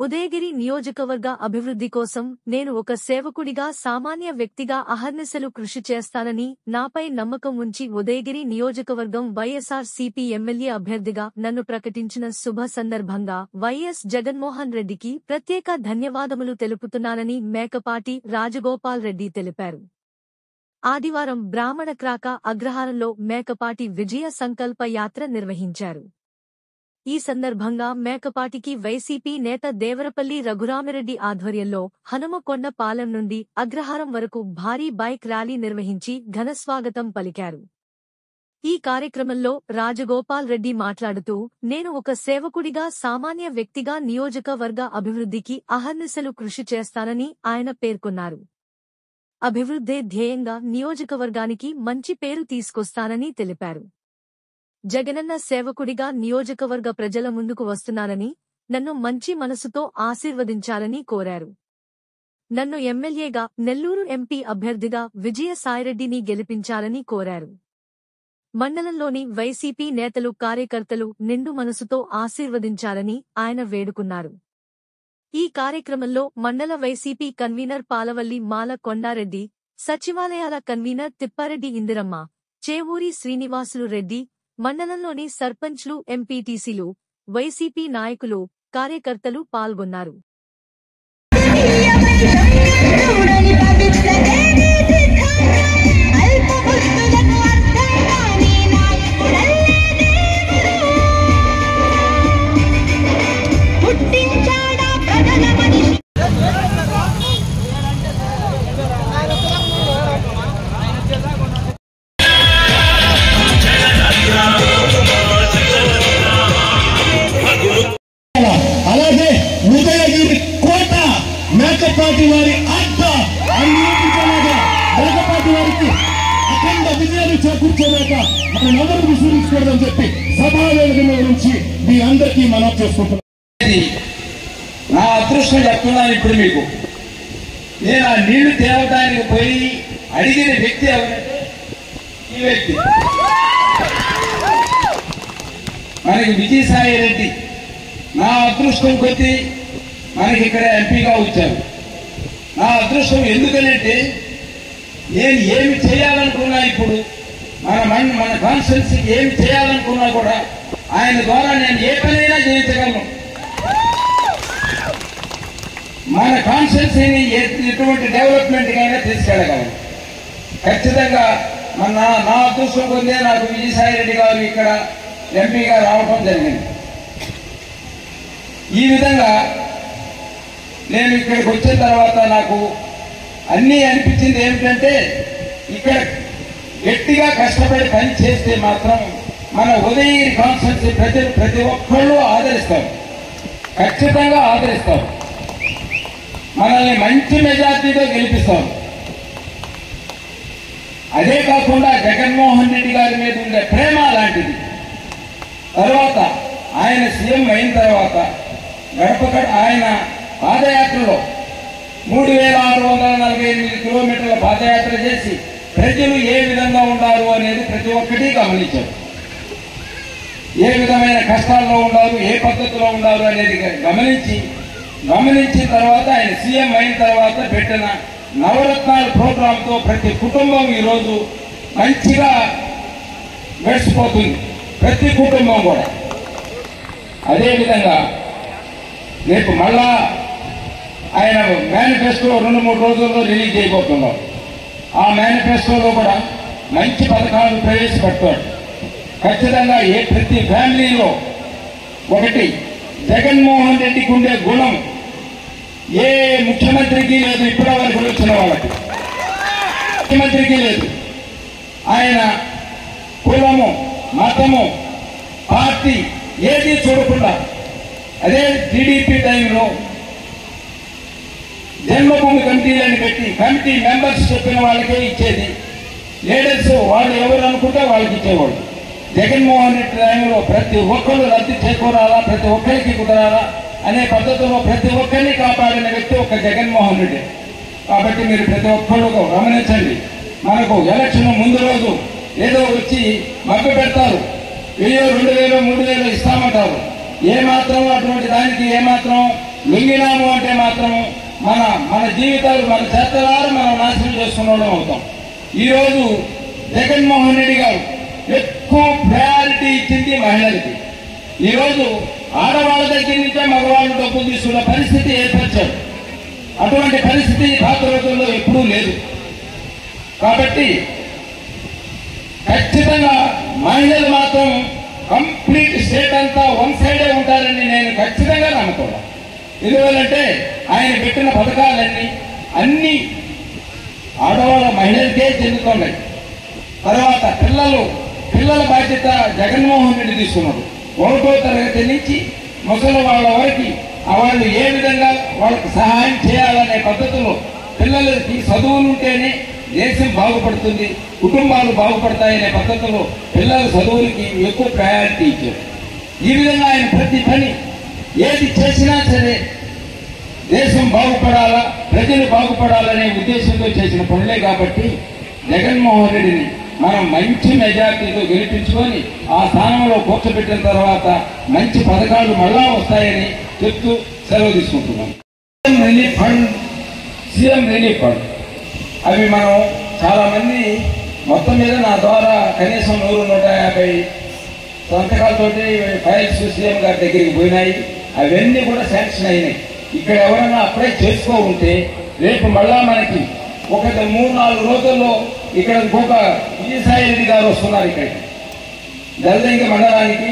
ఉదయగిరి నియోజకవర్గ అభివృద్ధి కోసం నేను ఒక సేవకుడిగా సామాన్య వ్యక్తిగా అహర్నిశలు కృషి చేస్తానని నాపై నమ్మకం ఉంచి ఉదయగిరి నియోజకవర్గం వైఎస్ఆర్సీపీ ఎమ్మెల్యే అభ్యర్థిగా నన్ను ప్రకటించిన శుభ సందర్భంగా వైఎస్ జగన్మోహన్ రెడ్డికి ప్రత్యేక ధన్యవాదములు తెలుపుతున్నానని మేకపాటి రాజగోపాల్ రెడ్డి తెలిపారు. ఆదివారం బ్రాహ్మణక్రాక అగ్రహారంలో మేకపాటి విజయ సంకల్ప యాత్ర నిర్వహించారు. ఈ సందర్భంగా మేకపాటికి వైసీపీ నేత దేవరపల్లి రఘురామిరెడ్డి ఆధ్వర్యంలో హనుమకొండ పాలెం నుండి అగ్రహారం వరకు భారీ బైక్ ర్యాలీ నిర్వహించి ఘనస్వాగతం పలికారు. ఈ కార్యక్రమంలో రాజగోపాల్ రెడ్డి మాట్లాడుతూ, నేను ఒక సేవకుడిగా సామాన్య వ్యక్తిగా నియోజకవర్గ అభివృద్ధికి అహర్నిశలు కృషి చేస్తానని ఆయన పేర్కొన్నారు. అభివృద్ధే ధ్యేయంగా నియోజకవర్గానికి మంచి పేరు తీసుకొస్తానని తెలిపారు. జగనన్న సేవకుడిగా నియోజకవర్గ ప్రజల ముందుకు వస్తున్నానని, నన్ను మంచి మనసుతో ఆశీర్వదించాలని కోరారు. నన్ను ఎమ్మెల్యేగా, నెల్లూరు ఎంపీ అభ్యర్థిగా విజయసాయిరెడ్డిని గెలిపించాలని కోరారు. మండలంలోని వైసీపీ నేతలు, కార్యకర్తలు నిండు మనసుతో ఆశీర్వదించాలని ఆయన వేడుకున్నారు. ఈ కార్యక్రమంలో మండల వైసీపీ కన్వీనర్ పాలవల్లి మాల కొండారెడ్డి, సచివాలయాల కన్వీనర్ తిప్పారెడ్డి ఇందిరమ్మ, చేవూరి శ్రీనివాసులు రెడ్డి, మండలంలోని సర్పంచ్లు, ఎంపీటీసీలు, వైసీపీ నాయకులు, కార్యకర్తలు పాల్గొన్నారు. అలాగే ఉదయగిరి కోట మేకపాటి వారి అడ్డ అన్నిటిలాగా మేకపాటి వారికి అఖండ విజయాన్ని చేకూర్చేదాకా మనం ఎవరు విస్మరించకూడదని చెప్పి సభావేదిక గురించి మీ అందరికీ మనం చేసుకుంటున్నాం. నా అదృష్టం చెప్తున్నాను. ఇప్పుడు మీకు నేను ఆ నీళ్లు తేవడానికి పోయి అడిగిన వ్యక్తి ఎవరంటే ఈ వ్యక్తి మనకి విజయసాయి రెడ్డి. నా అదృష్టం కొద్దీ మనకి ఇక్కడ ఎంపీగా వచ్చారు. నా అదృష్టం ఎందుకనంటే నేను ఏమి చేయాలనుకున్నా, ఇప్పుడు మన కాన్స్టిట్యున్సీకి ఏమి చేయాలనుకున్నా కూడా ఆయన ద్వారా నేను ఏ పనైనా చేయించగలను. మన కాన్స్టిట్యున్సీని ఎటువంటి డెవలప్మెంట్కి అయినా తీసుకెళ్ళగలను. ఖచ్చితంగా నా అదృష్టం కొద్దే నాకు విజయసాయి రెడ్డి గారు ఇక్కడ ఎంపీగా రావడం జరిగింది. ఈ విధంగా నేను ఇక్కడికి వచ్చిన తర్వాత నాకు అన్నీ అనిపించింది ఏమిటంటే, ఇక్కడ గట్టిగా కష్టపడి పని చేస్తే మాత్రం మన ఉదయగిరి కాన్స్టిట్యున్సీ ప్రజలు ప్రతి ఒక్కళ్ళు ఆదరిస్తారు, ఖచ్చితంగా ఆదరిస్తారు, మనల్ని మంచి మెజార్టీతో గెలిపిస్తారు. అదే కాకుండా జగన్మోహన్ రెడ్డి గారి మీద ఉండే ప్రేమ లాంటిది. తర్వాత ఆయన సీఎం అయిన తర్వాత ఆయన పాదయాత్రలో 3648 కిలోమీటర్ల పాదయాత్ర చేసి ప్రజలు ఏ విధంగా ఉన్నారు అనేది ప్రతి ఒక్కటి గమనించారు. ఏ విధమైన కష్టాల్లో ఉన్నారు, ఏ పద్ధతిలో ఉన్నారు అనేది గమనించిన తర్వాత ఆయన సీఎం అయిన తర్వాత పెట్టిన నవరత్నాల ప్రోగ్రాంతో ప్రతి కుటుంబం ఈరోజు మంచిగా గడిచిపోతుంది, ప్రతి కుటుంబం కూడా. అదేవిధంగా రేపు మళ్ళా ఆయన మేనిఫెస్టో 2-3 రోజుల్లో రిలీజ్ చేయబోతున్నారు. ఆ మేనిఫెస్టోలో కూడా మంచి పథకాలు ప్రవేశపెడతాడు. ఖచ్చితంగా ప్రతి ఫ్యామిలీలో ఒకటి జగన్మోహన్ రెడ్డికి ఉండే గుణం ఏ ముఖ్యమంత్రికి లేదు, ఇప్పటివరకు వచ్చిన వాళ్ళకి ముఖ్యమంత్రికి లేదు. ఆయన కులము, మతము, పార్టీ ఏది చూడకుండా, అదే టీడీపీ టైంలో జన్మభూమి కమిటీలను పెట్టి కమిటీ మెంబర్స్ చెప్పిన వాళ్ళకే ఇచ్చేది. లీడర్స్ వాళ్ళు ఎవరు అనుకుంటే వాళ్ళకి ఇచ్చేవాళ్ళు. జగన్మోహన్ రెడ్డి టైంలో ప్రతి ఒక్కరు రద్దు చేకూరాలా, ప్రతి ఒక్కరికి కుదరాలా అనే పద్ధతిలో ప్రతి ఒక్కరిని కాపాడిన వ్యక్తి ఒక జగన్మోహన్ రెడ్డి. కాబట్టి మీరు ప్రతి ఒక్కరు గమనించండి. మనకు ఎలక్షన్ ముందు రోజు ఏదో వచ్చి మభ్య పెడతారు, 1000, 2000, 3000 ఇస్తామంటారు. ఏమాత్రం అటువంటి దానికి ఏమాత్రం లొంగినాము అంటే మాత్రం మన జీవితాలు మన చేతలారా మనం నాశనం చేసుకున్న అవుతాం. ఈరోజు జగన్మోహన్ రెడ్డి గారు ఎక్కువ ప్రయారిటీ ఇచ్చింది మహిళలకి. ఈరోజు ఆడవాళ్ళ దగ్గర నుంచే మగవాళ్ళు డబ్బులు తీసుకున్న పరిస్థితి ఏర్పరిచారు. అటువంటి పరిస్థితి పాత రోజుల్లో ఎప్పుడూ లేదు. కాబట్టి ఖచ్చితంగా మహిళలు మాత్రం కంప్లీట్ స్టేట్ అంతా వన్ సైడే ఉంటారని నేను ఖచ్చితంగా నమ్ముతున్నాను. ఎందువల్లంటే ఆయన పెట్టిన పథకాలన్నీ అన్ని ఆడవాళ్ళ మహిళలకే చెందుతున్నాయి. తర్వాత పిల్లల బాధ్యత జగన్మోహన్ రెడ్డి తీసుకున్నాడు. 1వ తరగతి నుంచి ముసలి వాళ్ళ వరకు వాళ్ళు ఏ విధంగా వాళ్ళకి సహాయం చేయాలనే పద్ధతిలో పిల్లలకి చదువులుంటేనే దేశం బాగుపడుతుంది, కుటుంబాలు బాగుపడతాయనే పద్ధతిలో పిల్లల చదువులకి ఎక్కువ ప్రయారిటీ ఇచ్చారు. ఈ విధంగా ఆయన ప్రతి పని ఏది చేసినా సరే దేశం బాగుపడాలా, ప్రజలు బాగుపడాలనే ఉద్దేశంతో చేసిన పనులే. కాబట్టి జగన్మోహన్ రెడ్డిని మనం మంచి మెజార్టీతో గెలిపించుకొని ఆ స్థానంలో కూర్చోబెట్టిన తర్వాత మంచి పథకాలు మళ్ళా వస్తాయని చెప్తూ సెలవు తీసుకుంటున్నాం. సీఎం రిలీఫ్ ఫండ్ అవి మనం చాలా మంది మొత్తం మీద నా ద్వారా కనీసం 100-150 సంతకాలతోటి ఫైల్స్ సీఎం గారి దగ్గరికి పోయినాయి. అవన్నీ కూడా శాంక్షన్ అయినాయి. ఇక్కడ ఎవరైనా అప్లై చేసుకో ఉంటే రేపు మళ్ళా మనకి ఒక 3-4 రోజుల్లో ఇక్కడ ఇంకొక విజయసాయి రెడ్డి గారు వస్తున్నారు ఇక్కడికి జలదంకి మండలానికి.